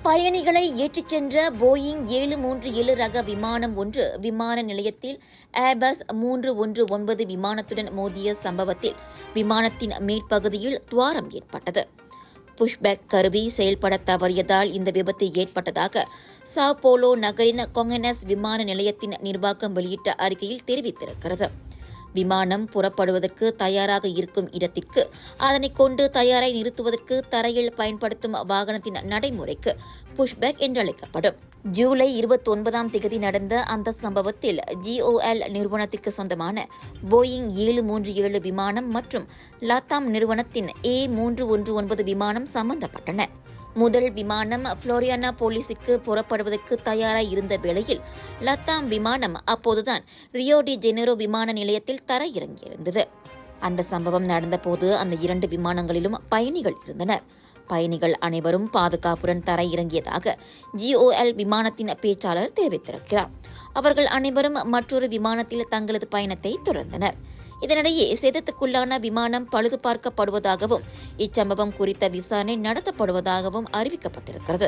பயணிகளை ஏற்றிச் சென்ற போயிங் 737 ரக விமானம் ஒன்று விமான நிலையத்தில் ஏர்பஸ் 319 விமானத்துடன் மோதிய சம்பவத்தில் விமானத்தின் மேற்பகுதியில் துவாரம் ஏற்பட்டது. புஷ்பேக் கருவி செயல்பட தவறியதால் இந்த விபத்து ஏற்பட்டதாக சாவ் போலோ நகரின் கொங்கனஸ் விமான நிலையத்தின் நிர்வாகம் வெளியிட்ட அறிக்கையில் தெரிவித்திருக்கிறது. விமானம் புறப்படுவதற்கு தயாராக இருக்கும் இடத்திற்கு அதனை கொண்டு தயாராய் நிறுத்துவதற்கு தரையில் பயன்படுத்தும் வாகனத்தின் நடைமுறைக்கு புஷ்பேக் என்றழைக்கப்படும். ஜூலை 29ஆம் தேதி நடந்த அந்த சம்பவத்தில் GOL நிறுவனத்திற்கு சொந்தமான போயிங் 737 விமானம் மற்றும் லத்தாம் நிறுவனத்தின் A319 விமானம் சம்பந்தப்பட்டன. முதல் விமானம் புளோரியானா போலிஸுக்கு புறப்படுவதற்கு தயாராய் இருந்த வேளையில் லத்தாம் விமானம் அப்போதுதான் ரியோ டி ஜெனேரோ விமான நிலையத்தில் தரையிறங்கியிருந்தது. அந்த சம்பவம் நடந்தபோது அந்த 2 விமானங்களிலும் பயணிகள் இருந்தனர். பயணிகள் அனைவரும் பாதுகாப்புடன் தரையிறங்கியதாக GOL விமானத்தின் பேச்சாளர் தெரிவித்திருக்கிறார். அவர்கள் அனைவரும் மற்றொரு விமானத்தில் தங்களது பயணத்தை தொடர்ந்தனர். இதனிடையே சேதத்துக்குள்ளான விமானம் பழுது பார்க்கப்படுவதாகவும் இச்சம்பவம் குறித்த விசாரணை நடத்தப்படுவதாகவும் அறிவிக்கப்பட்டிருக்கிறது.